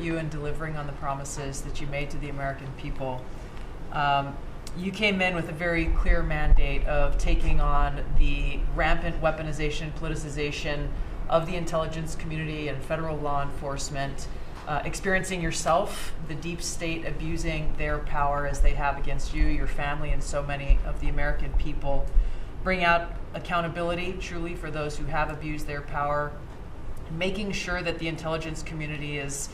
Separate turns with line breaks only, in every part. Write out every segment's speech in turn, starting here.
you in delivering on the promises that you made to the American people. You came in with a very clear mandate of taking on the rampant weaponization, politicization of the intelligence community and federal law enforcement, experiencing yourself, the deep state abusing their power as they have against you, your family, and so many of the American people. Bring out accountability truly for those who have abused their power, making sure that the intelligence community is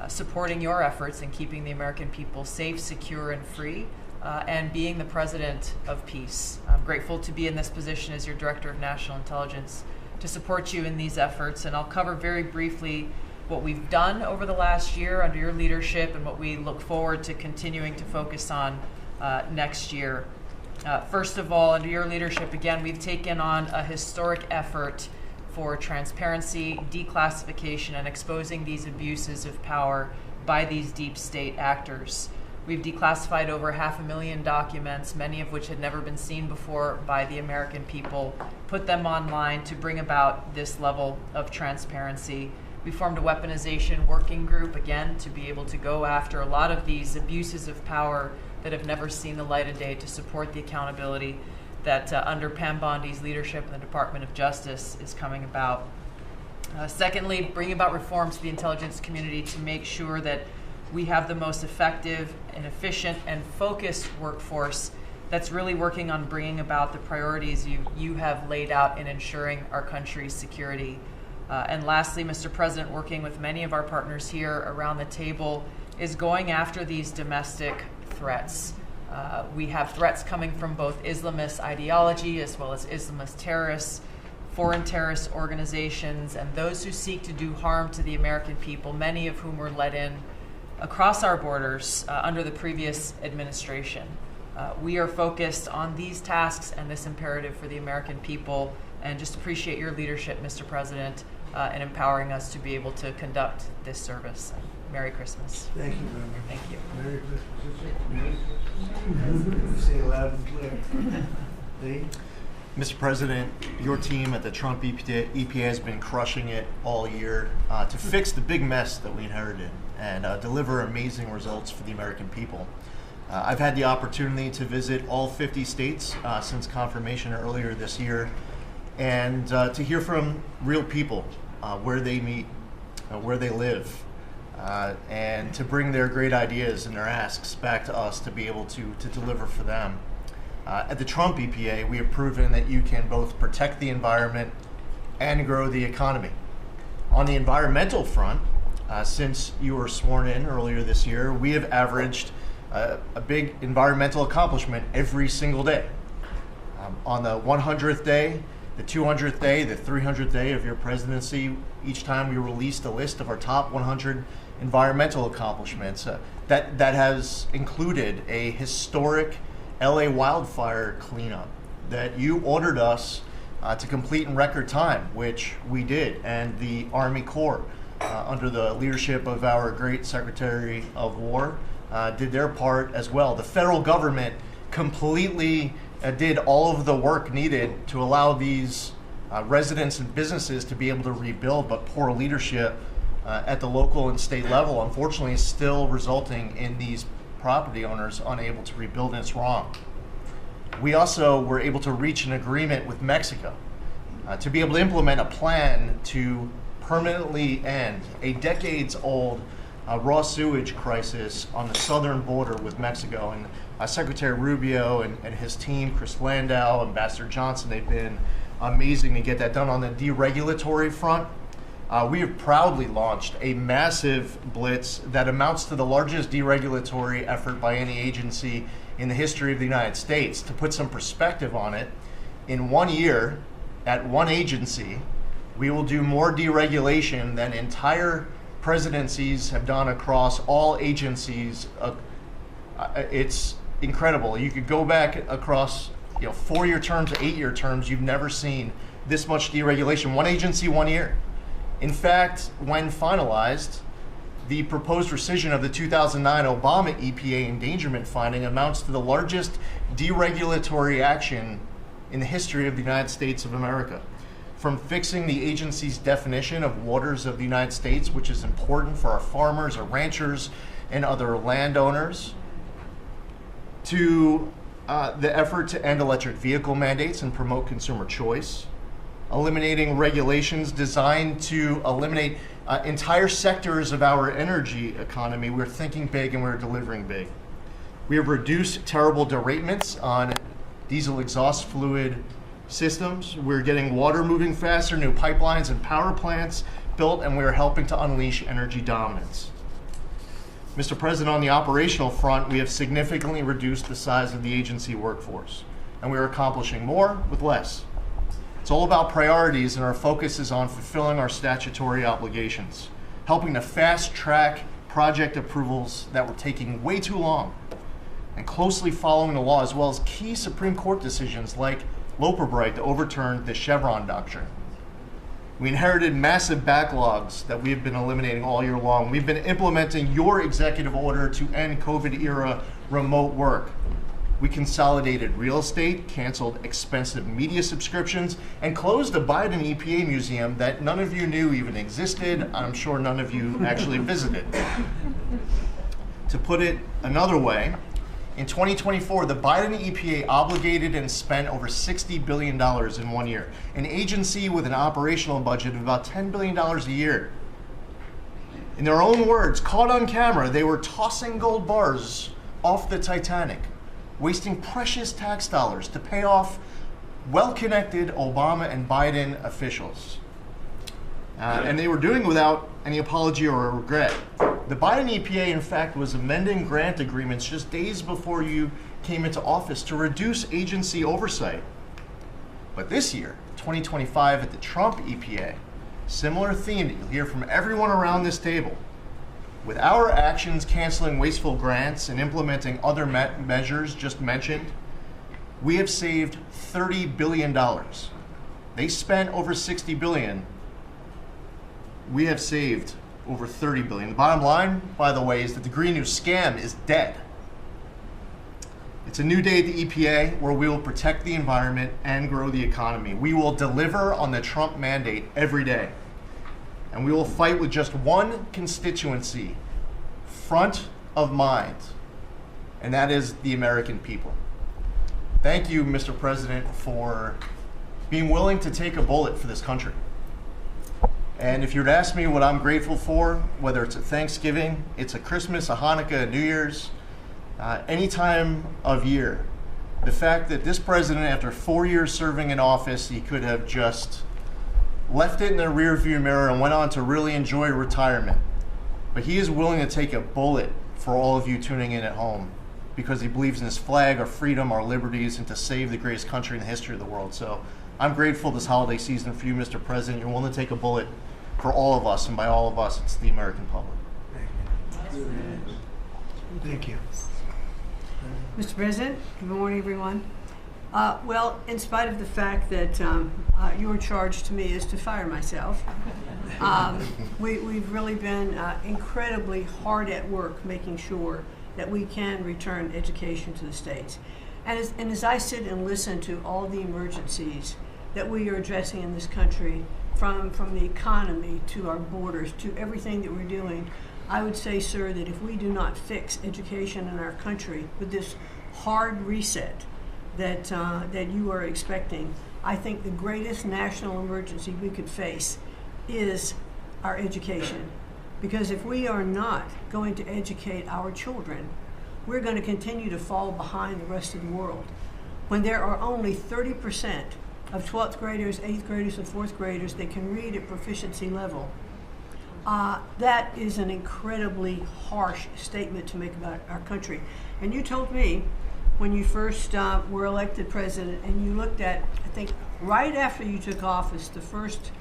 supporting your efforts in keeping the American people safe, secure, and free, and being the president of peace. I'm grateful to be in this position as your Director of National Intelligence to support you in these efforts, and I'll cover very briefly what we've done over the last year under your leadership and what we look forward to continuing to focus on next year. First of all, under your leadership, again, we've taken on a historic effort for transparency, declassification, and exposing these abuses of power by these deep state actors. We've declassified over 500,000 documents, many of which had never been seen before by the American people, put them online to bring about this level of transparency. We formed a weaponization working group, again, to be able to go after a lot of these abuses of power that have never seen the light of day, to support the accountability that under Pam Bondi's leadership in the Department of Justice is coming about. Secondly, bringing about reforms to the intelligence community to make sure that we have the most effective and efficient and focused workforce that's really working on bringing about the priorities you have laid out in ensuring our country's security. And lastly, Mr. President, working with many of our partners here around the table, is going after these domestic threats. We have threats coming from both Islamist ideology as well as Islamist terrorists, foreign terrorist organizations, and those who seek to do harm to the American people, many of whom were let in across our borders under the previous administration. We are focused on these tasks and this imperative for the American people, and just appreciate your leadership, Mr. President, in empowering us to be able to conduct this service. Merry Christmas.
Thank you very much.
Thank you.
Merry Christmas. Merry Christmas. Say it loud and clear. Lee?
Mr. President, your team at the Trump EPA has been crushing it all year to fix the big mess that we inherited and deliver amazing results for the American people. I've had the opportunity to visit all 50 states since confirmation earlier this year, and to hear from real people, where they meet, where they live, and to bring their great ideas and their asks back to us to be able to deliver for them. At the Trump EPA, we have proven that you can both protect the environment and grow the economy. On the environmental front, since you were sworn in earlier this year, we have averaged a big environmental accomplishment every single day. On the 100th day, the 200th day, the 300th day of your presidency, each time we released a list of our top 100 environmental accomplishments. That has included a historic LA wildfire cleanup that you ordered us to complete in record time, which we did, and the Army Corps, under the leadership of our great Secretary of War, did their part as well. The federal government completely did all of the work needed to allow these residents and businesses to be able to rebuild, but poor leadership at the local and state level, unfortunately, is still resulting in these property owners unable to rebuild, and it's wrong. We also were able to reach an agreement with Mexico to be able to implement a plan to permanently end a decades-old raw sewage crisis on the southern border with Mexico. And Secretary Rubio and his team, Chris Landau, Ambassador Johnson, they've been amazing to get that done. On the deregulatory front, we have proudly launched a massive blitz that amounts to the largest deregulatory effort by any agency in the history of the United States. To put some perspective on it, in 1 year, at one agency, we will do more deregulation than entire presidencies have done across all agencies. It's incredible. You could go back across 4-year terms to 8-year terms. You've never seen this much deregulation. One agency, 1 year. In fact, when finalized, the proposed rescission of the 2009 Obama EPA endangerment finding amounts to the largest deregulatory action in the history of the United States of America. from fixing the agency's definition of waters of the United States, which is important for our farmers, our ranchers, and other landowners, to the effort to end electric vehicle mandates and promote consumer choice, eliminating regulations designed to eliminate entire sectors of our energy economy. We're thinking big and we're delivering big. We have reduced terrible derailments on diesel exhaust fluid systems. We're getting water moving faster, new pipelines and power plants built, and we're helping to unleash energy dominance. Mr. President, on the operational front, we have significantly reduced the size of the agency workforce, and we are accomplishing more with less. It's all about priorities, and our focus is on fulfilling our statutory obligations, helping to fast-track project approvals that were taking way too long, and closely following the law, as well as key Supreme Court decisions like Loper-Bright to overturn the Chevron doctrine. We inherited massive backlogs that we have been eliminating all year long. We've been implementing your executive order to end COVID-era remote work. We consolidated real estate, canceled expensive media subscriptions, and closed the Biden EPA museum that none of you knew even existed. I'm sure none of you actually visited. To put it another way, in 2024, the Biden EPA obligated and spent over $60 billion in 1 year, an agency with an operational budget of about $10 billion a year. In their own words, caught on camera, they were tossing gold bars off the Titanic, wasting precious tax dollars to pay off well-connected Obama and Biden officials. And they were doing without any apology or regret. The Biden EPA, in fact, was amending grant agreements just days before you came into office to reduce agency oversight. But this year, 2025, at the Trump EPA, similar theme that you'll hear from everyone around this table. With our actions canceling wasteful grants and implementing other measures just mentioned, we have saved $30 billion. They spent over $60 billion. We have saved over $30 billion. The bottom line, by the way, is that the Green New scam is dead. It's a new day at the EPA where we will protect the environment and grow the economy. We will deliver on the Trump mandate every day. And we will fight with just one constituency front of mind, and that is the American people. Thank you, Mr. President, for being willing to take a bullet for this country. And if you were to ask me what I'm grateful for, whether it's a Thanksgiving, it's a Christmas, a Hanukkah, a New Year's, any time of year, the fact that this president, after 4 years serving in office, he could have just left it in the rearview mirror and went on to really enjoy retirement. But he is willing to take a bullet for all of you tuning in at home because he believes in his flag, our freedom, our liberties, and to save the greatest country in the history of the world. So I'm grateful this holiday season for you, Mr. President. You're willing to take a bullet for all of us, and by all of us, it's the American public.
Thank you.
Mr. President, good morning, everyone. Well, in spite of the fact that your charge to me is to fire myself, we've really been incredibly hard at work making sure that we can return education to the states. And as I sit and listen to all the emergencies that we are addressing in this country, from the economy to our borders to everything that we're doing, I would say, sir, that if we do not fix education in our country with this hard reset that you are expecting, I think the greatest national emergency we could face is our education. Because if we are not going to educate our children, we're going to continue to fall behind the rest of the world. When there are only 30% of 12th graders, 8th graders, and 4th graders that can read at proficiency level, that is an incredibly harsh statement to make about our country. And you told me when you first were elected president, and you looked at, I think, right after you took office, the first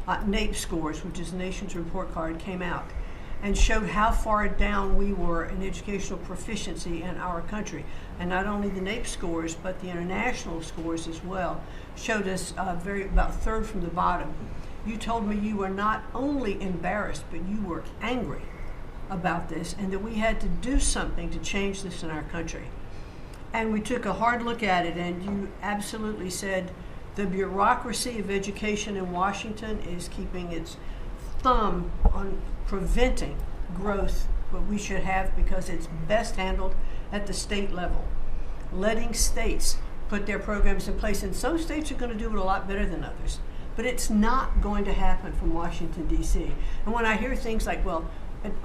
NAEP scores, which is the Nation's Report Card, came out and showed how far down we were in educational proficiency in our country. And not only the NAEP scores, but the international scores as well showed us about third from the bottom. You told me you were not only embarrassed, but you were angry about this, and that we had to do something to change this in our country. And we took a hard look at it, and you absolutely said The bureaucracy of education in Washington is keeping its thumb on preventing growth, what we should have, because it's best handled at the state level. Letting states put their programs in place, and some states are going to do it a lot better than others. But it's not going to happen from Washington, D.C. And when I hear things like, well,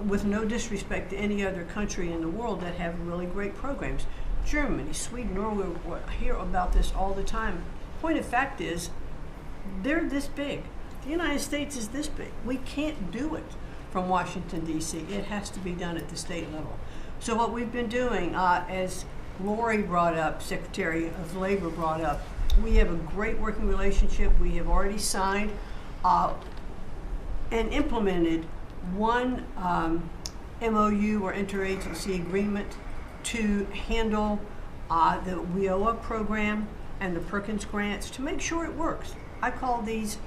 with no disrespect to any other country in the world that have really great programs, Germany, Sweden, Norway, I hear about this all the time. Point of fact is, they're this big. The United States is this big. We can't do it from Washington, D.C. It has to be done at the state level. So what we've been doing, as Lori brought up, Secretary of Labor brought up, we have a great working relationship. We have already signed and implemented one MOU or interagency agreement to handle the WIOA program and the Perkins grants to make sure it works. I call these,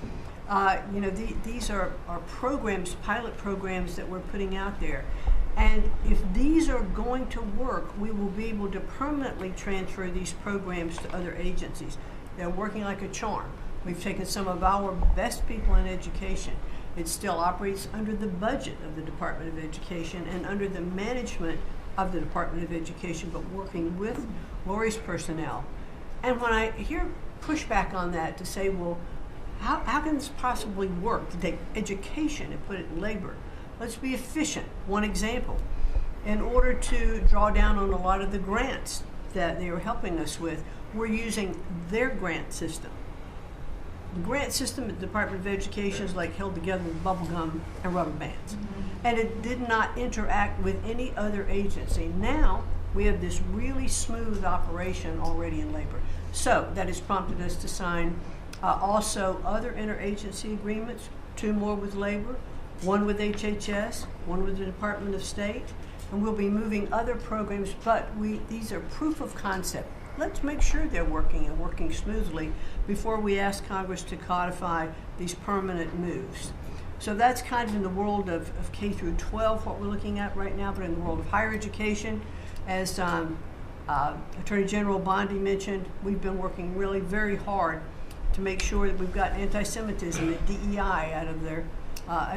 these are programs, pilot programs that we're putting out there. And if these are going to work, we will be able to permanently transfer these programs to other agencies. They're working like a charm. We've taken some of our best people in education. It still operates under the budget of the Department of Education and under the management of the Department of Education, but working with Lori's personnel. And when I hear pushback on that to say, well, how can this possibly work, to take education and put it in labor? Let's be efficient. One example, in order to draw down on a lot of the grants that they are helping us with, we're using their grant system. The grant system at the Department of Education is like held together with bubble gum and rubber bands. And it did not interact with any other agency. Now we have this really smooth operation already in labor. So that has prompted us to sign also other interagency agreements, 2 more with labor, 1 with HHS, 1 with the Department of State, and we'll be moving other programs, but these are proof of concept. Let's make sure they're working and working smoothly before we ask Congress to codify these permanent moves. So that's kind of in the world of K through 12, what we're looking at right now, but in the world of higher education, as Attorney General Bondi mentioned, we've been working really very hard to make sure that we've got anti-Semitism and DEI out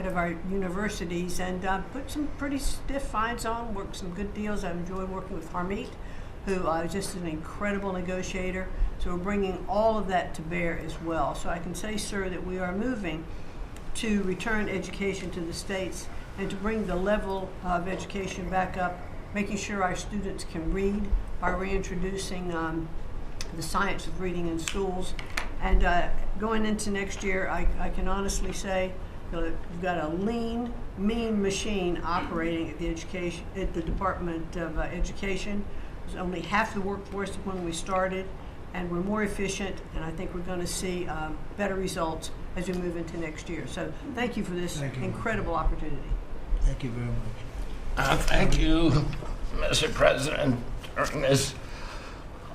of our universities, and put some pretty stiff fines on, worked some good deals. I've enjoyed working with Harmeet, who is just an incredible negotiator. So we're bringing all of that to bear as well. So I can say, sir, that we are moving to return education to the states and to bring the level of education back up, making sure our students can read by reintroducing the science of reading in schools. And going into next year, I can honestly say we've got a lean, mean machine operating at the Department of Education. It was only half the workforce when we started, and we're more efficient, and I think we're going to see better results as we move into next year. So thank you for this incredible opportunity.
Thank you very much.
Thank you, Mr. President, during this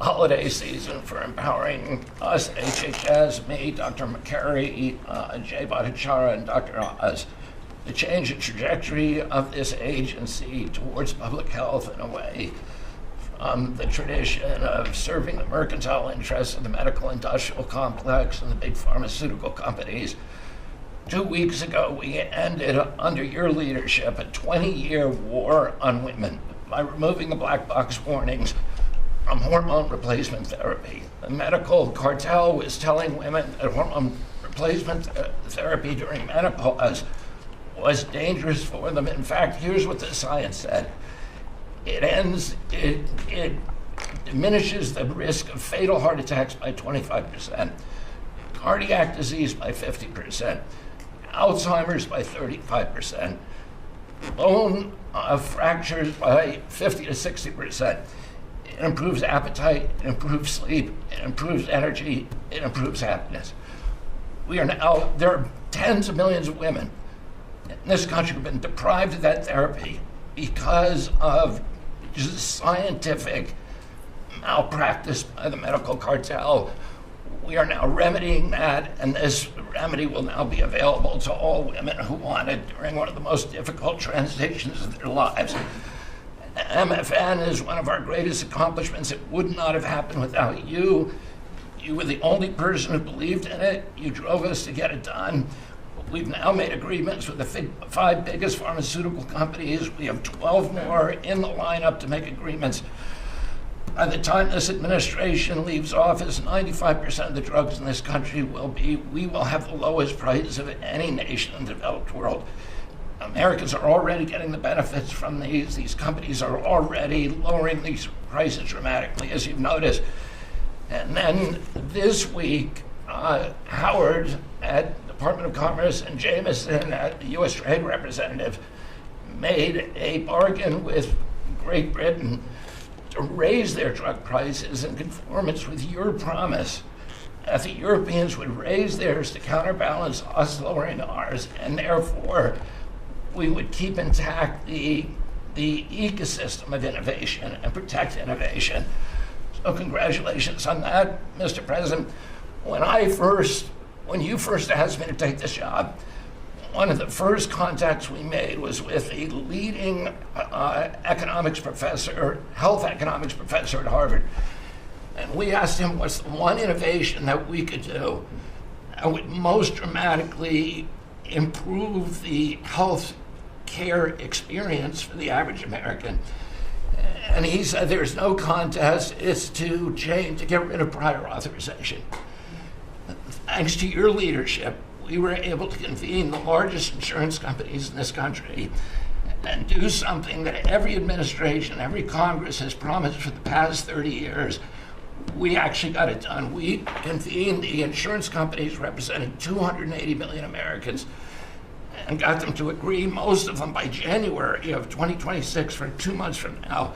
holiday season for empowering us, HHS, me, Dr. McCary, Jay Bhattacharya, and Dr. Oz, to change the trajectory of this agency towards public health in a way from the tradition of serving the mercantile interests of the medical industrial complex and the big pharmaceutical companies. 2 weeks ago, we ended, under your leadership, a 20-year war on women by removing the black box warnings from hormone replacement therapy. The medical cartel was telling women that hormone replacement therapy during menopause was dangerous for them. In fact, here's what the science said. It diminishes the risk of fatal heart attacks by 25%, cardiac disease by 50%, Alzheimer's by 35%, bone fractures by 50 to 60%. It improves appetite, it improves sleep, it improves energy, it improves happiness. There are tens of millions of women in this country who have been deprived of that therapy because of just scientific malpractice by the medical cartel. We are now remedying that, and this remedy will now be available to all women who want it during one of the most difficult transitions of their lives. MFN is one of our greatest accomplishments. It would not have happened without you. You were the only person who believed in it. You drove us to get it done. We've now made agreements with the 5 biggest pharmaceutical companies. We have 12 more in the lineup to make agreements. By the time this administration leaves office, 95% of the drugs in this country we will have the lowest prices of any nation in the developed world. Americans are already getting the benefits from these. These companies are already lowering these prices dramatically, as you've noticed. And then this week, Howard at Department of Commerce and Jameson at the U.S. Trade Representative made a bargain with Great Britain to raise their drug prices in conformance with your promise that the Europeans would raise theirs to counterbalance us lowering ours, and therefore we would keep intact the ecosystem of innovation and protect innovation. So congratulations on that, Mr. President. When you first asked me to take this job, one of the first contacts we made was with a leading economics professor, health economics professor at Harvard. And we asked him what's the one innovation that we could do that would most dramatically improve the health care experience for the average American. And he said there's no contest, it's to get rid of prior authorization. Thanks to your leadership, we were able to convene the largest insurance companies in this country and do something that every administration, every Congress has promised for the past 30 years. We actually got it done. We convened the insurance companies representing 280 million Americans and got them to agree, most of them by January of 2026, for 2 months from now,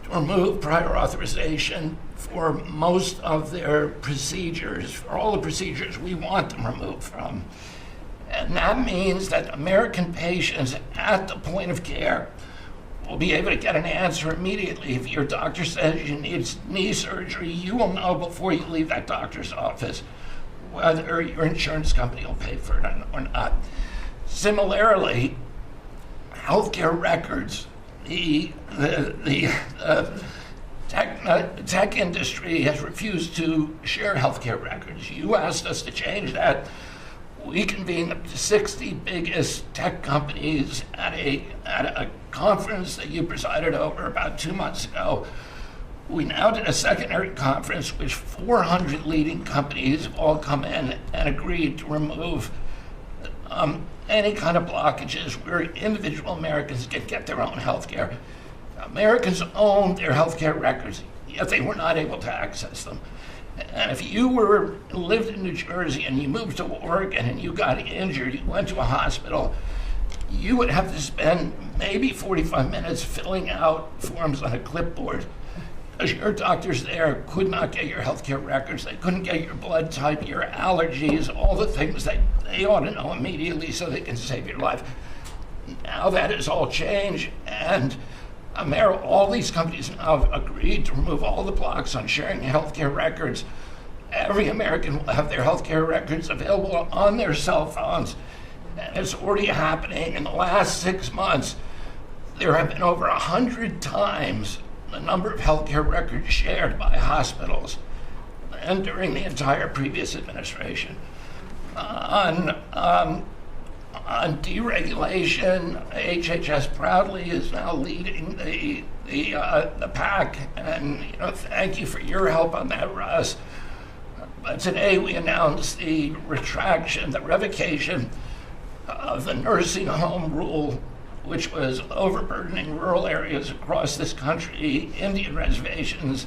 to remove prior authorization for most of their procedures, for all the procedures we want them removed from. And that means that American patients at the point of care will be able to get an answer immediately. If your doctor says you need knee surgery, you will know before you leave that doctor's office whether your insurance company will pay for it or not. Similarly, healthcare records, the tech industry has refused to share healthcare records. You asked us to change that. We convened the 60 biggest tech companies at a conference that you presided over about 2 months ago. We now did a secondary conference which 400 leading companies have all come in and agreed to remove any kind of blockages where individual Americans can get their own health care. Americans own their health care records, yet they were not able to access them. And if you lived in New Jersey and you moved to Oregon and you got injured, you went to a hospital, you would have to spend maybe 45 minutes filling out forms on a clipboard because your doctors there could not get your healthcare records. They couldn't get your blood type, your allergies, all the things that they ought to know immediately so they can save your life. Now that has all changed, and all these companies now have agreed to remove all the blocks on sharing healthcare records. Every American will have their healthcare records available on their cell phones, and it's already happening. In the last 6 months, there have been over 100 times the number of healthcare records shared by hospitals and during the entire previous administration. On deregulation, HHS proudly is now leading the pack, and thank you for your help on that, Russ. But today we announced the revocation of the nursing home rule, which was overburdening rural areas across this country, Indian reservations,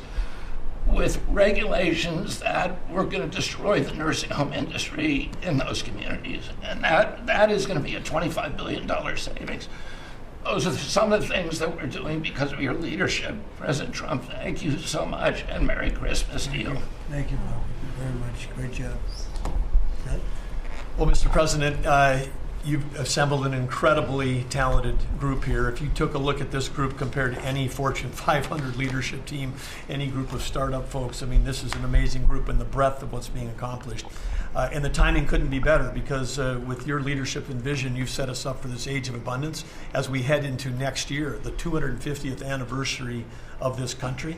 with regulations that were going to destroy the nursing home industry in those communities. And that is going to be a $25 billion savings. Those are some of the things that we're doing because of your leadership. President Trump, thank you so much, and Merry Christmas to you.
Thank you, Bob, very much. Great job.
Well, Mr. President, you've assembled an incredibly talented group here. If you took a look at this group compared to any Fortune 500 leadership team, any group of startup folks, I mean, this is an amazing group in the breadth of what's being accomplished. And the timing couldn't be better because with your leadership and vision, you've set us up for this age of abundance as we head into next year, the 250th anniversary of this country.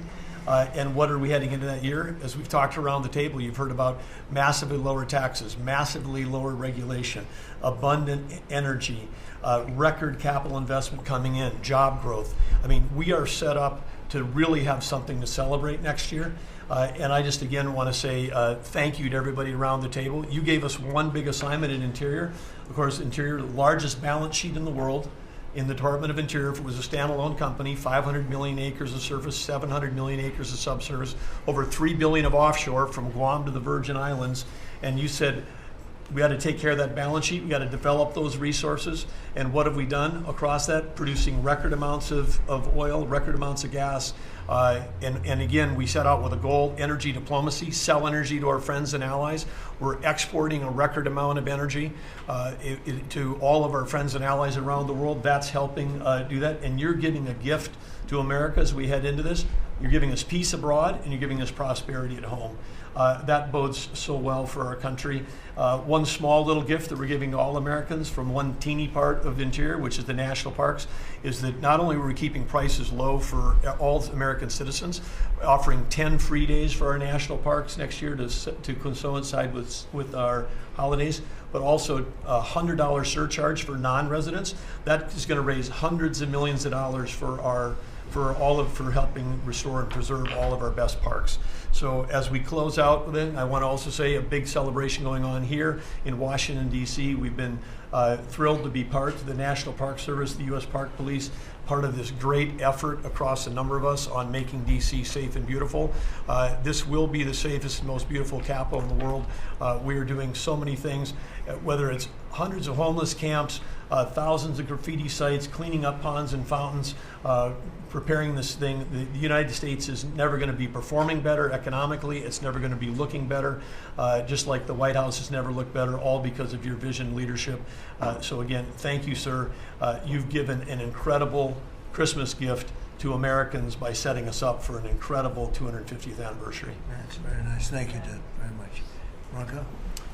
And what are we heading into that year? As we've talked around the table, you've heard about massively lower taxes, massively lower regulation, abundant energy, record capital investment coming in, job growth. I mean, we are set up to really have something to celebrate next year. And I just again want to say thank you to everybody around the table. You gave us one big assignment in Interior. Of course, Interior, the largest balance sheet in the world in the Department of Interior. If it was a standalone company, 500 million acres of surface, 700 million acres of subsurface, over 3 billion of offshore from Guam to the Virgin Islands. And you said, we got to take care of that balance sheet. We got to develop those resources. And what have we done across that? Producing record amounts of oil, record amounts of gas. And again, we set out with a goal, energy diplomacy, sell energy to our friends and allies. We're exporting a record amount of energy to all of our friends and allies around the world. That's helping do that. And you're giving a gift to America as we head into this. You're giving us peace abroad, and you're giving us prosperity at home. That bodes so well for our country. One small little gift that we're giving to all Americans from one teeny part of Interior, which is the national parks, is that not only are we keeping prices low for all American citizens, offering 10 free days for our national parks next year to coincide with our holidays, but also a $100 surcharge for non-residents. That is going to raise hundreds of millions of dollars for helping restore and preserve all of our best parks. So as we close out, then I want to also say a big celebration going on here in Washington, D.C. We've been thrilled to be part of the National Park Service, the U.S. Park Police, part of this great effort across a number of us on making D.C. safe and beautiful. This will be the safest and most beautiful capital in the world. We are doing so many things, whether it's hundreds of homeless camps, thousands of graffiti sites, cleaning up ponds and fountains, preparing this thing. The United States is never going to be performing better economically. It's never going to be looking better, just like the White House has never looked better, all because of your vision leadership. So again, thank you, sir. You've given an incredible Christmas gift to Americans by setting us up for an incredible 250th anniversary.
That's very nice. Thank you, Doug, very much. Rocco?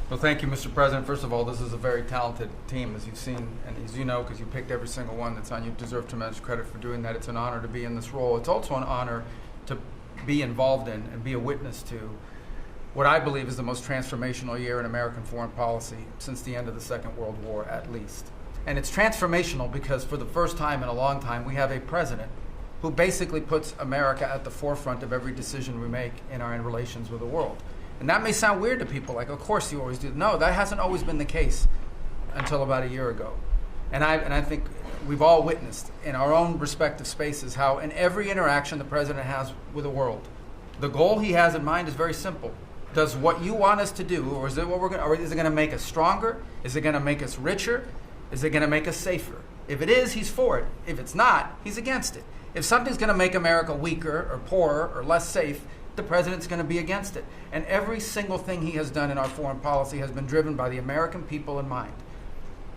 Well, thank you, Mr. President. First of all, this is a very talented team, as you've seen, and as you know, because you picked every single one that's on. You deserve tremendous credit for doing that. It's an honor to be in this role. It's also an honor to be involved in and be a witness to what I believe is the most transformational year in American foreign policy since the end of the Second World War, at least. And it's transformational because for the first time in a long time, we have a president who basically puts America at the forefront of every decision we make in our relations with the world. And that may sound weird to people, like, of course you always do. No, that hasn't always been the case until about a year ago. And I think we've all witnessed in our own respective spaces how in every interaction the president has with the world, the goal he has in mind is very simple. Does what you want us to do, or is it what or is it going to make us stronger? Is it going to make us richer? Is it going to make us safer? If it is, he's for it. If it's not, he's against it. If something's going to make America weaker or poorer or less safe, the president's going to be against it. And every single thing he has done in our foreign policy has been driven by the American people in mind.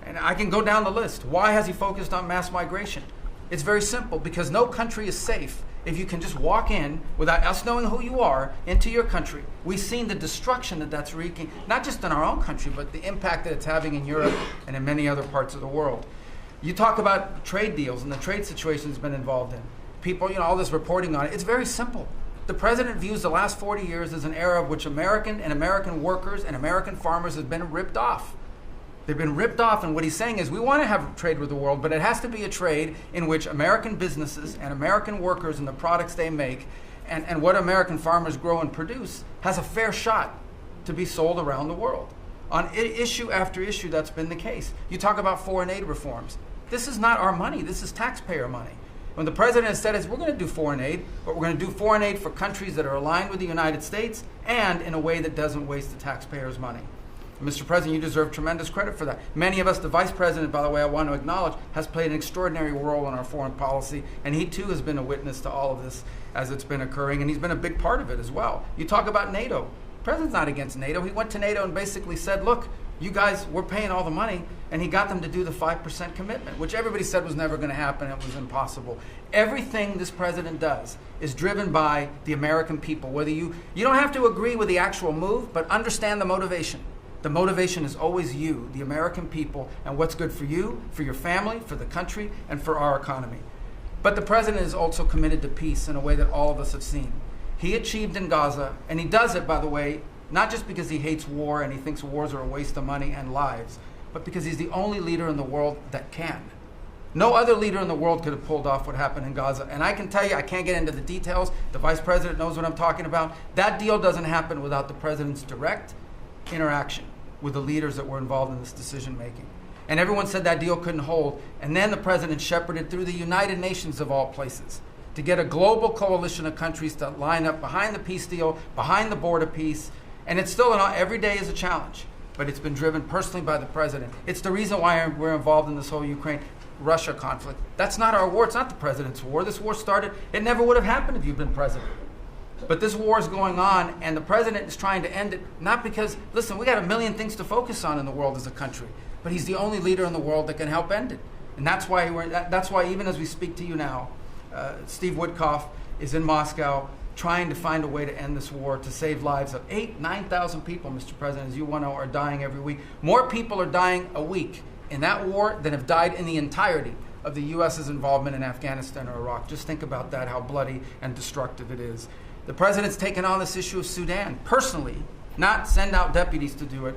And I can go down the list. Why has he focused on mass migration? It's very simple, because no country is safe if you can just walk in without us knowing who you are into your country. We've seen the destruction that that's wreaking, not just in our own country, but the impact that it's having in Europe and in many other parts of the world. You talk about trade deals and the trade situation has been involved in. People, all this reporting on it. It's very simple. The president views the last 40 years as an era of which American workers and American farmers have been ripped off. They've been ripped off, and what he's saying is we want to have trade with the world, but it has to be a trade in which American businesses and American workers and the products they make and what American farmers grow and produce has a fair shot to be sold around the world. On issue after issue, that's been the case. You talk about foreign aid reforms. This is not our money. This is taxpayer money. When the president has said we're going to do foreign aid, but we're going to do foreign aid for countries that are aligned with the United States and in a way that doesn't waste the taxpayers' money. And Mr. President, you deserve tremendous credit for that. Many of us, the Vice President, by the way, I want to acknowledge, has played an extraordinary role in our foreign policy, and he too has been a witness to all of this as it's been occurring, and he's been a big part of it as well. You talk about NATO. The president's not against NATO. He went to NATO and basically said, look, you guys, we're paying all the money, and he got them to do the 5% commitment, which everybody said was never going to happen. It was impossible. Everything this president does is driven by the American people. Whether you don't have to agree with the actual move, but understand the motivation. The motivation is always you, the American people, and what's good for you, for your family, for the country, and for our economy. But the president is also committed to peace in a way that all of us have seen. he achieved in Gaza, and he does it, by the way, not just because he hates war and he thinks wars are a waste of money and lives, but because he's the only leader in the world that can. No other leader in the world could have pulled off what happened in Gaza. And I can tell you, I can't get into the details. The vice president knows what I'm talking about. That deal doesn't happen without the president's direct interaction with the leaders that were involved in this decision making. And everyone said that deal couldn't hold. And then the president shepherded through the United Nations of all places to get a global coalition of countries to line up behind the peace deal, behind the border peace. And it's still, every day is a challenge, but it's been driven personally by the president. It's the reason why we're involved in this whole Ukraine-Russia conflict. That's not our war. It's not the president's war. This war started, it never would have happened if you'd been president. But this war is going on, and the president is trying to end it, not because, listen, we got a million things to focus on in the world as a country, but he's the only leader in the world that can help end it. And that's why even as we speak to you now, Steve Woodcock is in Moscow trying to find a way to end this war, to save lives of 9,000 people, Mr. President, as you know, are dying every week. More people are dying a week in that war than have died in the entirety of the U.S.'s involvement in Afghanistan or Iraq. Just think about that, how bloody and destructive it is. The president's taken on this issue of Sudan personally, not send out deputies to do it.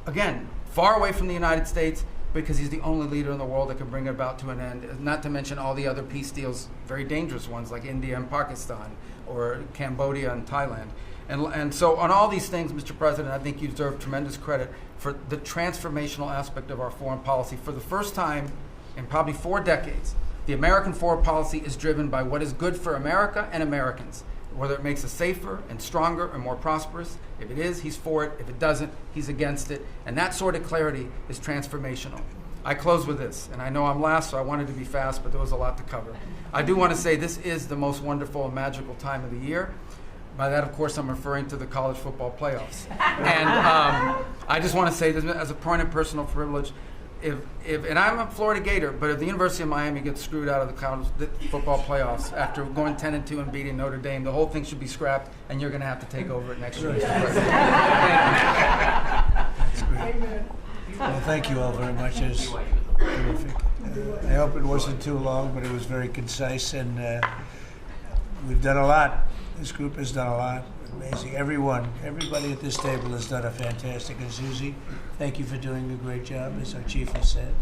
Again, far away from the United States, because he's the only leader in the world that can bring it about to an end, not to mention all the other peace deals, very dangerous ones like India and Pakistan, or Cambodia and Thailand. And so on all these things, Mr. President, I think you deserve tremendous credit for the transformational aspect of our foreign policy. For the first time in probably 4 decades, the American foreign policy is driven by what is good for America and Americans, whether it makes us safer and stronger and more prosperous. If it is, he's for it. If it doesn't, he's against it. And that sort of clarity is transformational. I close with this, and I know I'm last, so I wanted to be fast, but there was a lot to cover. I do want to say this is the most wonderful and magical time of the year. By that, of course, I'm referring to the college football playoffs. And I just want to say this as a point of personal privilege. And I'm a Florida Gator, but if the University of Miami gets screwed out of the college football playoffs after going 10-2 and beating Notre Dame, the whole thing should be scrapped, and you're going to have to take over it next year.
That's great. Well, thank you all very much. It was terrific. I hope it wasn't too long, but it was very concise, and we've done a lot. This group has done a lot. Amazing. Everybody at this table has done a fantastic. And Susie, thank you for doing a great job, as our chief has said.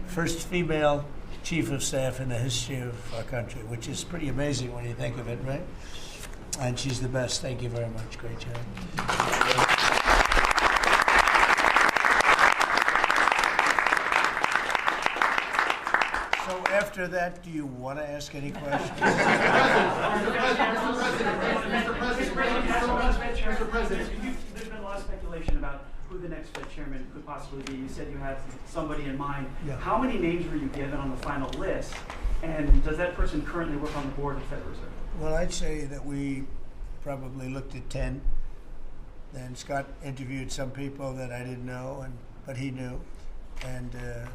First female chief of staff in the history of our country, which is pretty amazing when you think of it, right? And she's the best. Thank you very much. Great job. So after that, do you want to ask any questions?
Mr. President, there's been a lot of speculation about who the next Fed chairman could possibly be. You said you had somebody in mind.
Yeah.
How many names were you given on the final list? And does that person currently work on the board of the Federal Reserve?
Well, I'd say that we probably looked at 10. Then Scott interviewed some people that I didn't know, but he knew. And a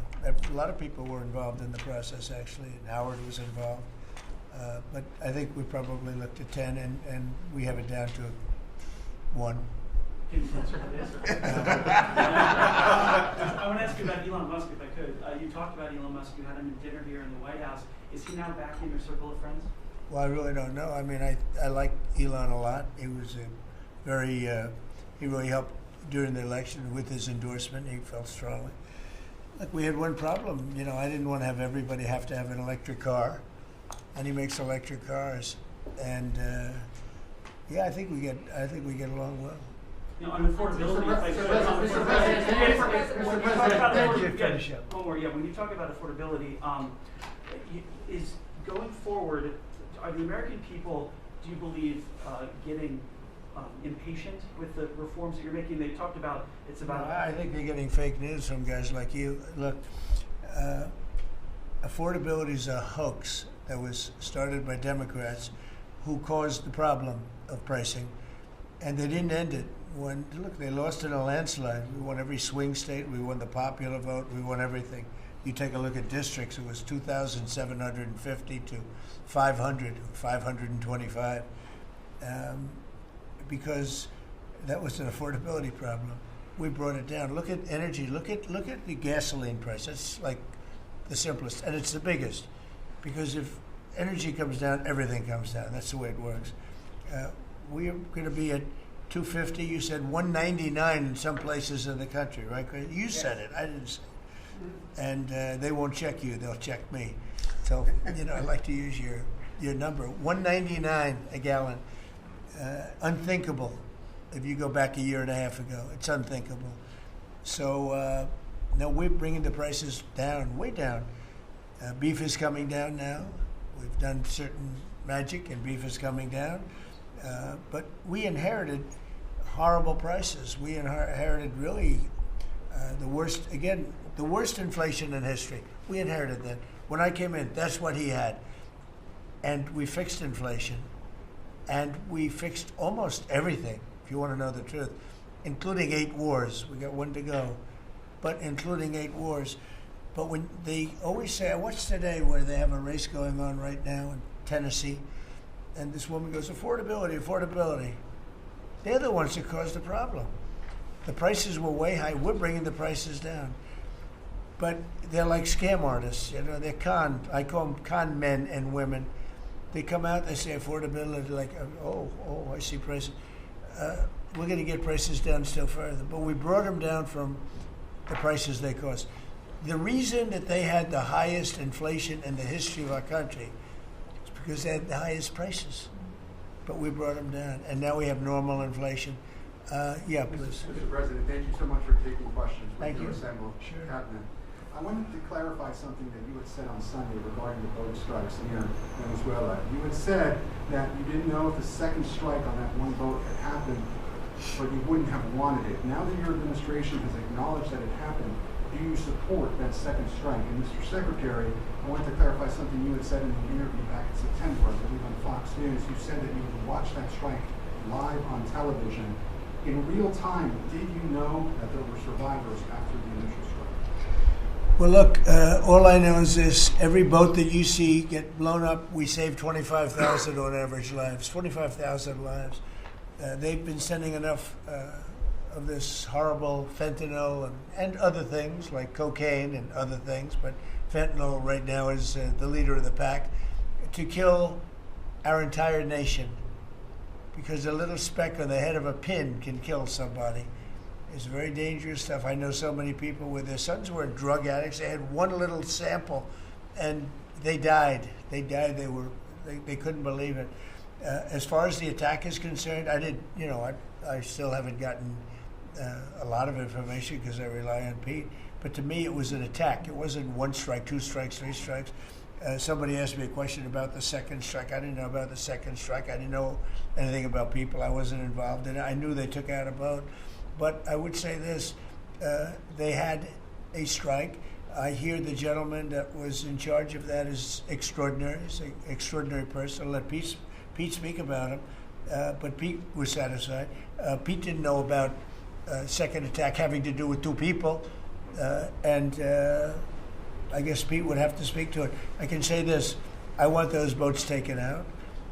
lot of people were involved in the process, actually, and Howard was involved. But I think we probably looked at 10, and we have it down to 1.
Can you answer this? I want to ask you about Elon Musk, if I could. You talked about Elon Musk. You had him at dinner here in the White House. Is he now back in your circle of friends?
Well, I really don't know. I mean, I like Elon a lot. He was he really helped during the election with his endorsement. He felt strongly. Look, we had one problem. You know, I didn't want to have everybody have to have an electric car, and he makes electric cars. And yeah, I think we get along well.
You know, on affordability, when you talk about affordability, is going forward, are the American people, do you believe, getting impatient with the reforms that you're making? They talked about it's about.
I think they're getting fake news from guys like you. Look, affordability is a hoax that was started by Democrats who caused the problem of pricing, and they didn't end it. Look, they lost in a landslide. We won every swing state. We won the popular vote. We won everything. You take a look at districts, it was 2,750 to 525. Because that was an affordability problem. We brought it down. Look at energy. Look at the gasoline price. That's like the simplest, and it's the biggest. Because if energy comes down, everything comes down. That's the way it works. we're going to be at 250. You said 199 in some places in the country, right? You said it. I didn't say it. And they won't check you. They'll check me. So, I like to use your number. 199 a gallon. Unthinkable. If you go back a year and a half ago, it's unthinkable. So now we're bringing the prices down, way down. Beef is coming down now. We've done certain magic, and beef is coming down. But we inherited horrible prices. We inherited really the worst inflation in history. We inherited that. When I came in, that's what he had. And we fixed inflation. And we fixed almost everything, if you want to know the truth, including 8 wars. We got 1 to go, but including 8 wars. But when they always say, I watched today where they have a race going on right now in Tennessee, and this woman goes, affordability, affordability. They're the ones that caused the problem. The prices were way high. We're bringing the prices down. But they're like scam artists. They're I call them con men and women. They come out, they say affordability, like, oh, I see prices. We're going to get prices down still further. But we brought them down from the prices they cost. The reason that they had the highest inflation in the history of our country is because they had the highest prices. But we brought them down, and now we have normal inflation. Yeah, please.
Mr. President, thank you so much for taking questions.
Thank you.
Assembled
Sure.
cabinet. I wanted to clarify something that you had said on Sunday regarding the boat strikes near Venezuela. You had said that you didn't know if the second strike on that one boat had happened, but you wouldn't have wanted it. Now that your administration has acknowledged that it happened, do you support that second strike? And Mr. Secretary, I wanted to clarify something you had said in the interview back in September, I believe on Fox News. You said that you would watch that strike live on television. In real time, did you know that there were survivors after the initial strike?
Well, look, all I know is this. Every boat that you see get blown up, we save 25,000 on average lives, 25,000 lives. They've been sending enough of this horrible fentanyl and other things like cocaine and other things, but fentanyl right now is the leader of the pack, to kill our entire nation. Because a little speck on the head of a pin can kill somebody. It's very dangerous stuff. I know so many people where their sons were drug addicts. They had one little sample, and they died. They died. They couldn't believe it. As far as the attack is concerned, I still haven't gotten a lot of information because I rely on Pete. But to me, it was an attack. It wasn't 1 strike, 2 strikes, 3 strikes. Somebody asked me a question about the second strike. I didn't know about the second strike. I didn't know anything about people. I wasn't involved in it. I knew they took out a boat. But I would say this, they had a strike. I hear the gentleman that was in charge of that is extraordinary. He's an extraordinary person. I'll let Pete speak about him. But Pete was satisfied. Pete didn't know about second attack having to do with 2 people. And I guess Pete would have to speak to it. I can say this, I want those boats taken out.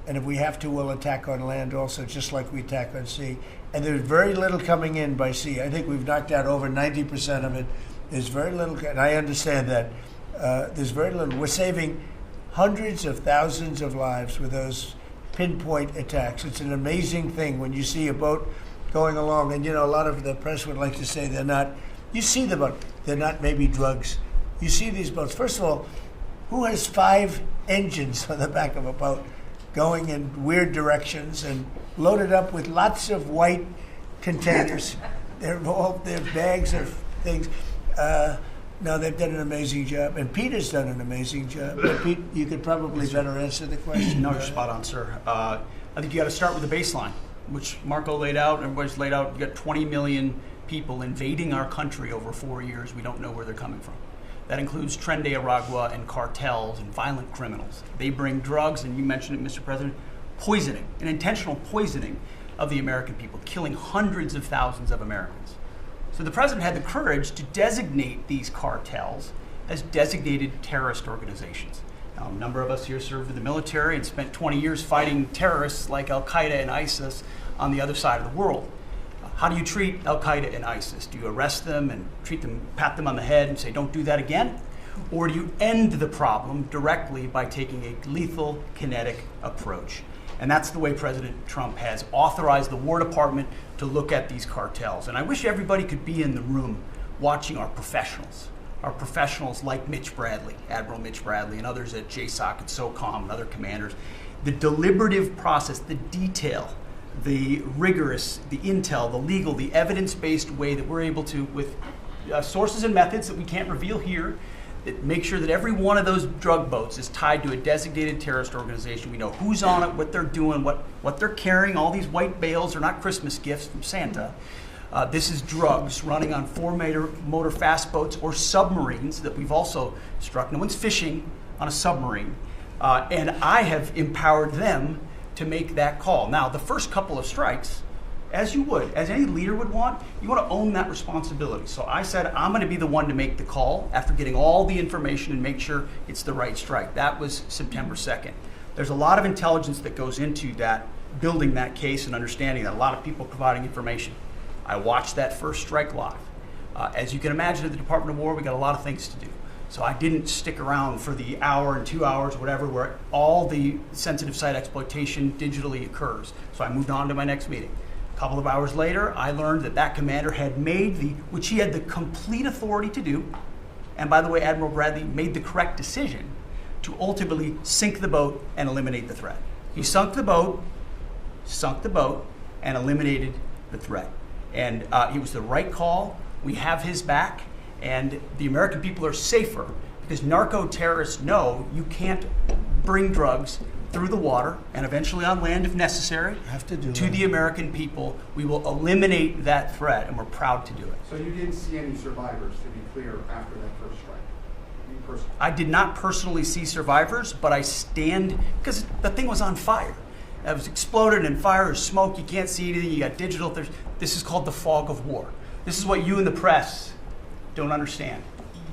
And if we have to, we'll attack on land also, just like we attack on sea. And there's very little coming in by sea. I think we've knocked out over 90% of it. There's very little, and I understand that. There's very little. We're saving hundreds of thousands of lives with those pinpoint attacks. It's an amazing thing when you see a boat going along. And, a lot of the press would like to say they're not. You see the boat. They're not maybe drugs. You see these boats. First of all, who has 5 engines on the back of a boat going in weird directions and loaded up with lots of white containers? They're bags of things. No, they've done an amazing job. And Pete has done an amazing job. But Pete, you could probably better answer the question.
No, you're spot on, sir. I think you got to start with the baseline, which Marco laid out, everybody's laid out. You got 20 million people invading our country over 4 years. We don't know where they're coming from. That includes Tren de Aragua and cartels and violent criminals. They bring drugs, and you mentioned it, Mr. President, poisoning, an intentional poisoning of the American people, killing hundreds of thousands of Americans. So the president had the courage to designate these cartels as designated terrorist organizations. Now, a number of us here served in the military and spent 20 years fighting terrorists like Al-Qaeda and ISIS on the other side of the world. How do you treat Al-Qaeda and ISIS? Do you arrest them and treat them, pat them on the head and say, don't do that again? Or do you end the problem directly by taking a lethal, kinetic approach? And that's the way President Trump has authorized the War Department to look at these cartels. And I wish everybody could be in the room watching our professionals like Mitch Bradley, Admiral Mitch Bradley, and others at JSOC and SOCOM and other commanders. The deliberative process, the detail, the rigorous, the intel, the legal, the evidence-based way that we're able to, with sources and methods that we can't reveal here, that make sure that every one of those drug boats is tied to a designated terrorist organization. We know who's on it, what they're doing, what they're carrying. All these white bales are not Christmas gifts from Santa. This is drugs running on four-motor fast boats or submarines that we've also struck. No one's fishing on a submarine. And I have empowered them to make that call. Now, the first couple of strikes, as any leader would want, you want to own that responsibility. So I said, I'm going to be the one to make the call after getting all the information and make sure it's the right strike. That was September 2nd. There's a lot of intelligence that goes into that, building that case and understanding that, a lot of people providing information. I watched that first strike live. As you can imagine, at the Department of War, we got a lot of things to do. So I didn't stick around for the hour and 2 hours, whatever, where all the sensitive site exploitation digitally occurs. So I moved on to my next meeting. A couple of hours later, I learned that commander had made which he had the complete authority to do, and by the way, Admiral Bradley made the correct decision to ultimately sink the boat and eliminate the threat. He sunk the boat, and eliminated the threat. And it was the right call. We have his back, and the American people are safer because narco-terrorists know you can't bring drugs through the water and eventually on land if necessary to the American people. We will eliminate that threat, and we're proud to do it.
So you didn't see any survivors, to be clear, after that first strike? You personally?
I did not personally see survivors, but I stand, because the thing was on fire. It was exploded and fire and smoke. You can't see anything. You got digital. This is called the fog of war. This is what you in the press don't understand.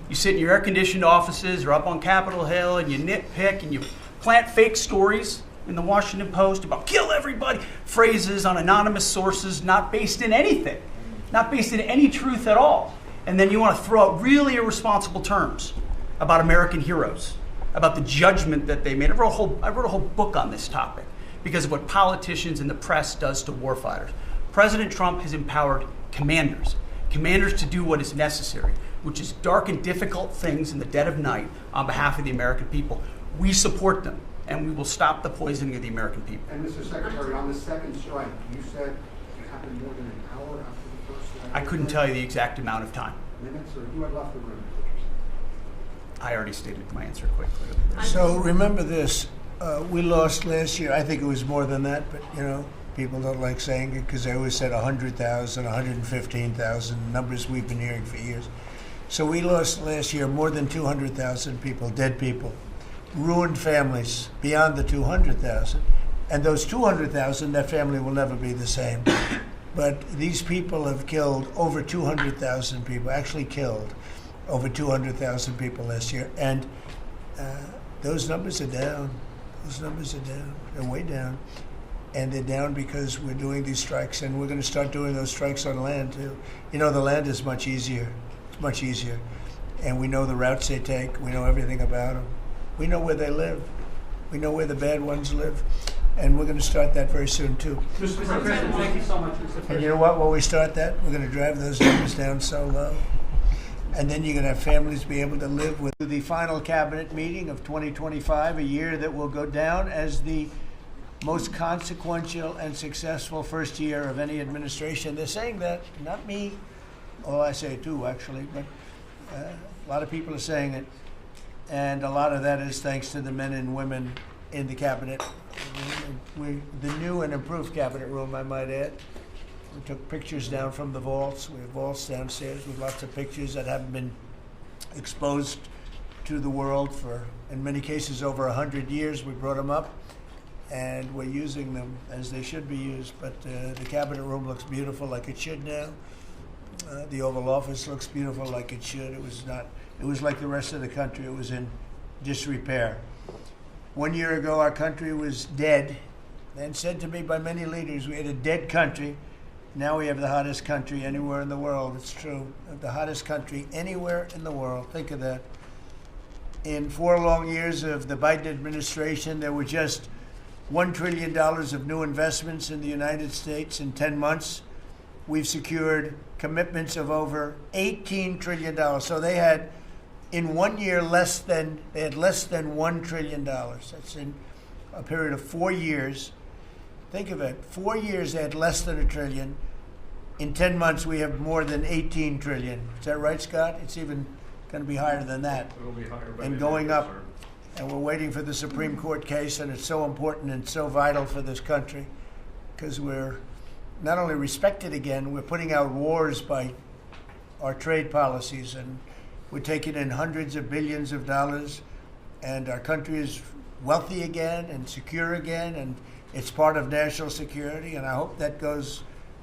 You sit in your air-conditioned offices or up on Capitol Hill and you nitpick and you plant fake stories in the Washington Post about kill everybody, phrases on anonymous sources not based in anything, not based in any truth at all. And then you want to throw out really irresponsible terms about American heroes, about the judgment that they made. I wrote a whole book on this topic because of what politicians and the press does to warfighters. President Trump has empowered commanders to do what is necessary, which is dark and difficult things in the dead of night on behalf of the American people. We support them, and we will stop the poisoning of the American people.
And Mr. Secretary, on the second strike, you said it happened more than an hour after the first strike?
I couldn't tell you the exact amount of time.
Minutes, or you had left the room?
I already stated my answer quite clearly.
So remember this, we lost last year, I think it was more than that, but people don't like saying it because they always said 100,000, 115,000, numbers we've been hearing for years. So we lost last year more than 200,000 people, dead people, ruined families beyond the 200,000. And those 200,000, that family will never be the same. But these people have killed over 200,000 people, actually killed over 200,000 people last year. And those numbers are down. They're way down. And they're down because we're doing these strikes, and we're going to start doing those strikes on land too. The land is much easier. It's much easier. And we know the routes they take. We know everything about them. We know where they live. We know where the bad ones live. And we're going to start that very soon too.
Mr. President, thank you so much, Mr. President.
And you know what? When we start that, we're going to drive those numbers down so low. And then you're going to have families be able to live with the final cabinet meeting of 2025, a year that will go down as the most consequential and successful first year of any administration. They're saying that, not me. Oh, I say it too, actually, but a lot of people are saying it. And a lot of that is thanks to the men and women in the cabinet. The new and improved cabinet room, I might add. We took pictures down from the vaults. We have vaults downstairs with lots of pictures that haven't been exposed to the world for, in many cases, over 100 years. We brought them up, and we're using them as they should be used. But the cabinet room looks beautiful, like it should now. The Oval Office looks beautiful, like it should. It was not. It was like the rest of the country. It was in disrepair. 1 year ago, our country was dead, and said to me by many leaders, we had a dead country. Now we have the hottest country anywhere in the world. It's true. The hottest country anywhere in the world. Think of that. In 4 long years of the Biden administration, there were just $1 trillion of new investments in the United States in 10 months. We've secured commitments of over $18 trillion. So they had, in 1 year, less than $1 trillion. That's in a period of 4 years. Think of it, 4 years they had less than $1 trillion. In 10 months, we have more than $18 trillion. Is that right, Scott? It's even going to be higher than that.
It'll be higher by
and
the
going
end,
up.
sir.
And we're waiting for the Supreme Court case, and it's so important and so vital for this country because we're not only respected again, we're putting out wars by our trade policies, and we're taking in hundreds of billions of dollars, and our country is wealthy again and secure again, and it's part of national security, and I hope that goes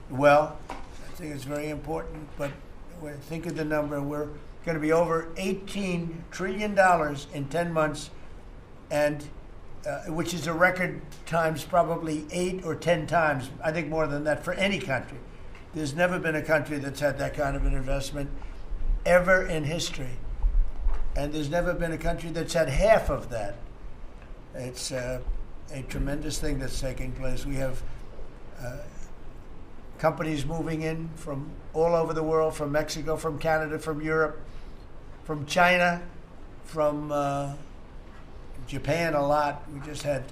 well. I think it's very important, but when I think of the number, we're going to be over $18 trillion in 10 months, and which is a record times probably 8 or 10 times, I think more than that, for any country. There's never been a country that's had that kind of an investment ever in history. And there's never been a country that's had half of that. It's a tremendous thing that's taking place. We have companies moving in from all over the world, from Mexico, from Canada, from Europe, from China, from Japan a lot. We just had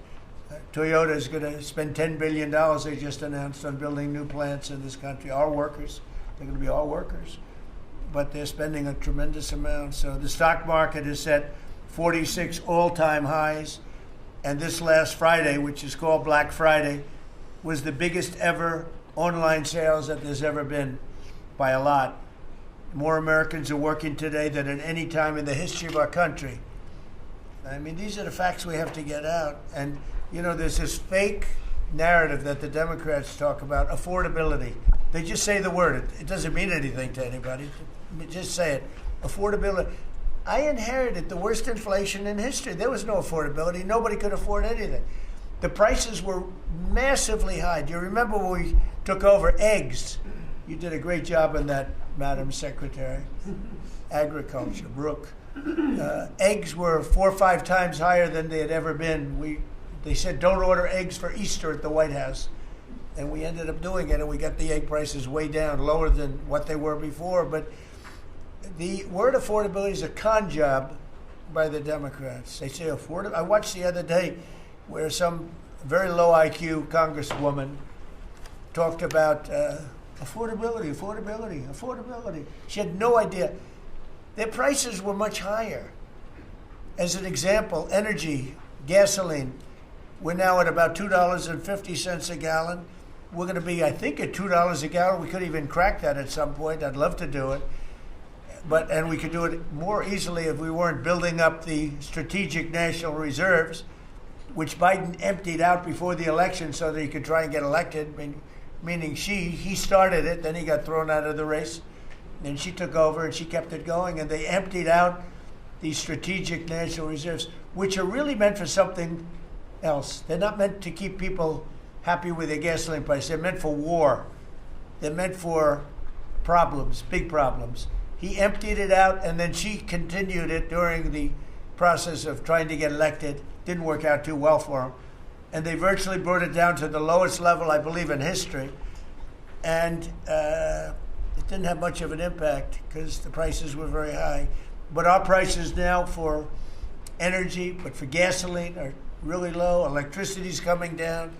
Toyota is going to spend $10 billion, they just announced, on building new plants in this country. Our workers, they're going to be our workers. But they're spending a tremendous amount. So the stock market is at 46 all-time highs. And this last Friday, which is called Black Friday, was the biggest ever online sales that there's ever been by a lot. More Americans are working today than at any time in the history of our country. I mean, these are the facts we have to get out. And, you know, there's this fake narrative that the Democrats talk about, affordability. They just say the word. It doesn't mean anything to anybody. Just say it. Affordability. I inherited the worst inflation in history. There was no affordability. Nobody could afford anything. The prices were massively high. Do you remember when we took over eggs? You did a great job on that, Madam Secretary. Agriculture, Brooke. Eggs were 4 or 5 times higher than they had ever been. They said, don't order eggs for Easter at the White House. And we ended up doing it, and we got the egg prices way down, lower than what they were before. But the word affordability is a con job by the Democrats. They say affordable. I watched the other day where some very low IQ congresswoman talked about affordability. She had no idea. Their prices were much higher. As an example, energy, gasoline, we're now at about $2.50 a gallon. We're going to be, I think, at $2 a gallon. We could even crack that at some point. I'd love to do it. And we could do it more easily if we weren't building up the strategic national reserves, which Biden emptied out before the election so that he could try and get elected, meaning he started it, then he got thrown out of the race. And she took over and she kept it going, and they emptied out these strategic national reserves, which are really meant for something else. They're not meant to keep people happy with their gasoline price. They're meant for war. They're meant for problems, big problems. He emptied it out, and then she continued it during the process of trying to get elected. Didn't work out too well for him. And they virtually brought it down to the lowest level, I believe, in history. And it didn't have much of an impact because the prices were very high. But our prices now for energy, but for gasoline, are really low. Electricity's coming down.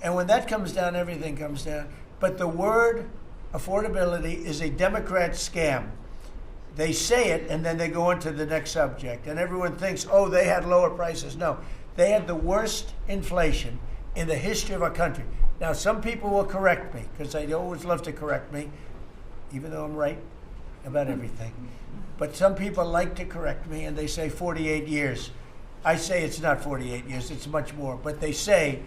And when that comes down, everything comes down. But the word affordability is a Democrat scam. They say it, and then they go on to the next subject. And everyone thinks, oh, they had lower prices. No, they had the worst inflation in the history of our country. Now, some people will correct me, because they always love to correct me, even though I'm right about everything. But some people like to correct me, and they say 48 years. I say it's not 48 years, it's much more. But they say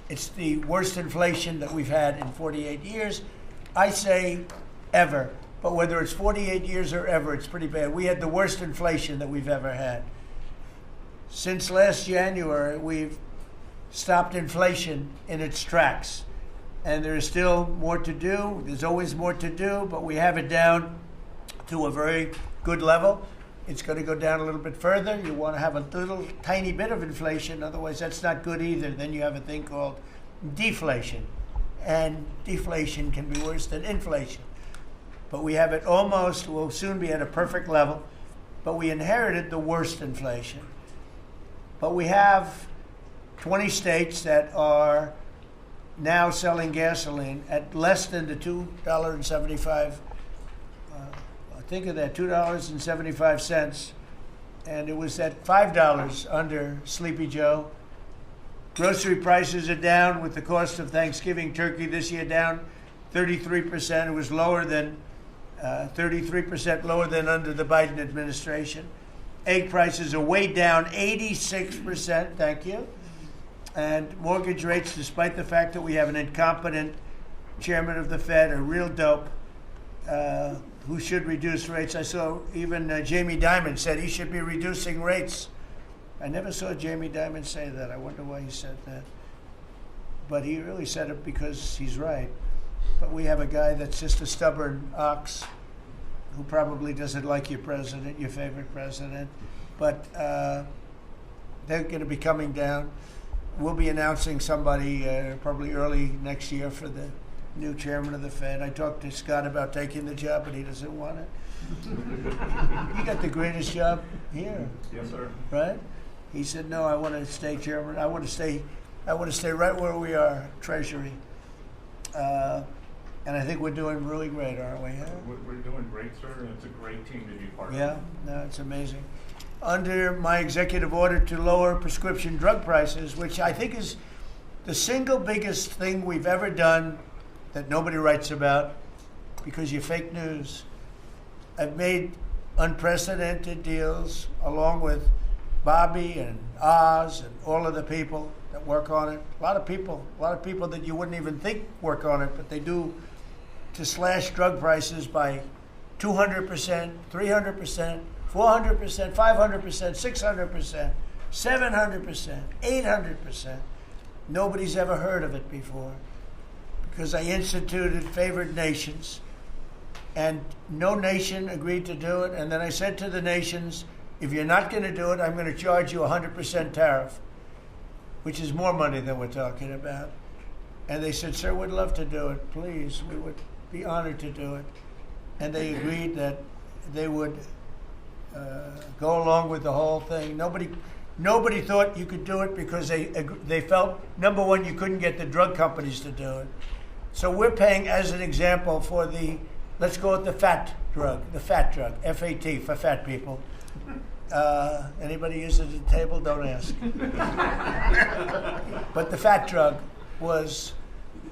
it's the worst inflation that we've had in 48 years. I say ever. But whether it's 48 years or ever, it's pretty bad. We had the worst inflation that we've ever had. Since last January, we've stopped inflation in its tracks. And there is still more to do. There's always more to do, but we have it down to a very good level. It's going to go down a little bit further. You want to have a little tiny bit of inflation. Otherwise, that's not good either. Then you have a thing called deflation. And deflation can be worse than inflation. But we have it almost, we'll soon be at a perfect level. But we inherited the worst inflation. But we have 20 states that are now selling gasoline at less than the $2.75. Think of that, $2.75, and it was at $5 under Sleepy Joe. Grocery prices are down with the cost of Thanksgiving turkey this year down 33%. It was lower than 33% lower than under the Biden administration. Egg prices are way down 86%. Thank you. And mortgage rates, despite the fact that we have an incompetent chairman of the Fed, a real dope, who should reduce rates. I saw even Jamie Dimon said he should be reducing rates. I never saw Jamie Dimon say that. I wonder why he said that. But he really said it because he's right. But we have a guy that's just a stubborn ox who probably doesn't like your president, your favorite president. But they're going to be coming down. We'll be announcing somebody probably early next year for the new chairman of the Fed. I talked to Scott about taking the job, but he doesn't want it. You got the greatest job here.
Yes, sir.
Right? He said, "No, I want to stay chairman. I want to stay right where we are, Treasury." And I think we're doing really great, aren't we?
We're doing great, sir, and it's a great team to be part of.
Yeah, no, it's amazing. Under my executive order to lower prescription drug prices, which I think is the single biggest thing we've ever done that nobody writes about because you're fake news. I've made unprecedented deals along with Bobby and Oz and all of the people that work on it. A lot of people that you wouldn't even think work on it, but they do, to slash drug prices by 200%, 300%, 400%, 500%, 600%, 700%, 800%. Nobody's ever heard of it before because I instituted favored nations and no nation agreed to do it. And then I said to the nations, if you're not going to do it, I'm going to charge you 100% tariff, which is more money than we're talking about. And they said, sir, we'd love to do it. Please, we would be honored to do it. And they agreed that they would go along with the whole thing. Nobody thought you could do it because they felt, number one, you couldn't get the drug companies to do it. So we're paying, as an example, for the, let's go with the fat drug, FAT, for fat people. Anybody use it at the table? Don't ask. But the fat drug was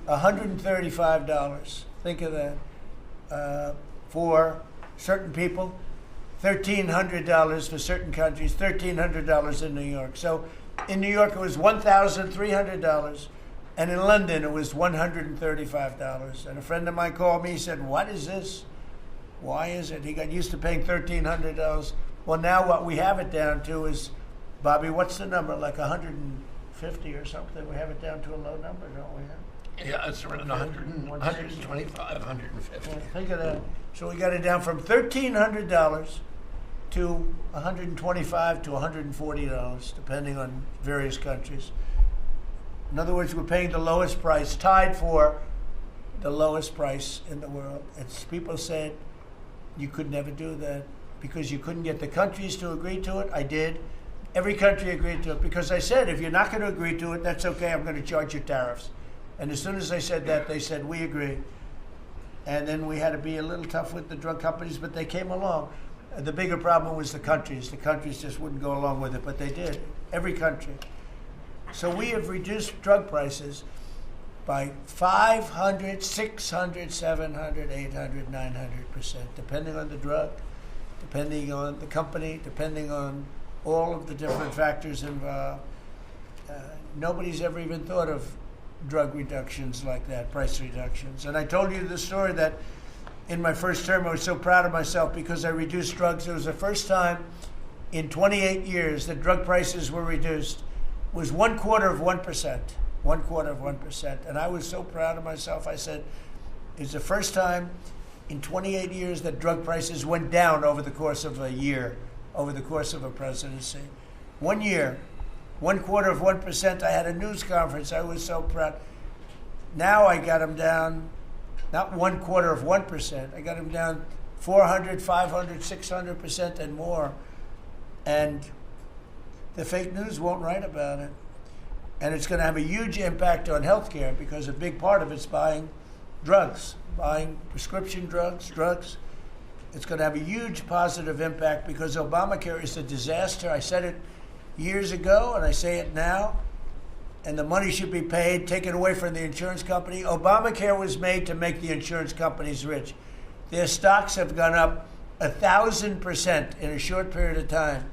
$135. Think of that. For certain people, $1,300 for certain countries, $1,300 in New York. So in New York, it was $1,300. And in London, it was $135. And a friend of mine called me, he said, what is this? Why is it? He got used to paying $1,300. Well, now what we have it down to is, Bobby, what's the number? Like 150 or something? We have it down to a low number, don't we?
Yeah, it's around 100, 125, 150.
Yeah, think of that. So we got it down from $1,300 to $125 to $140, depending on various countries. In other words, we're paying the lowest price, tied for the lowest price in the world. And people said you could never do that because you couldn't get the countries to agree to it. I did. Every country agreed to it because I said, if you're not going to agree to it, that's okay. I'm going to charge you tariffs. And as soon as I said that, they said, we agree. And then we had to be a little tough with the drug companies, but they came along. The bigger problem was the countries. The countries just wouldn't go along with it, but they did. Every country. So we have reduced drug prices by 500, 600, 700, 800, 900%, depending on the drug, depending on the company, depending on all of the different factors involved. Nobody's ever even thought of drug reductions like that, price reductions. And I told you the story that in my first term I was so proud of myself because I reduced drugs. It was the first time in 28 years that drug prices were reduced. It was 1/4%. 1/4%. And I was so proud of myself. I said, it's the first time in 28 years that drug prices went down over the course of a year over the course of a presidency. 1 year, 0.25%. I had a news conference. I was so proud. Now I got them down, not 0.25%. I got them down 400, 500, 600% and more. And the fake news won't write about it. And it's going to have a huge impact on healthcare because a big part of it's buying drugs, buying prescription drugs. It's going to have a huge positive impact because Obamacare is a disaster. I said it years ago and I say it now. And the money should be paid, taken away from the insurance company. Obamacare was made to make the insurance companies rich. Their stocks have gone up 1,000% in a short period of time.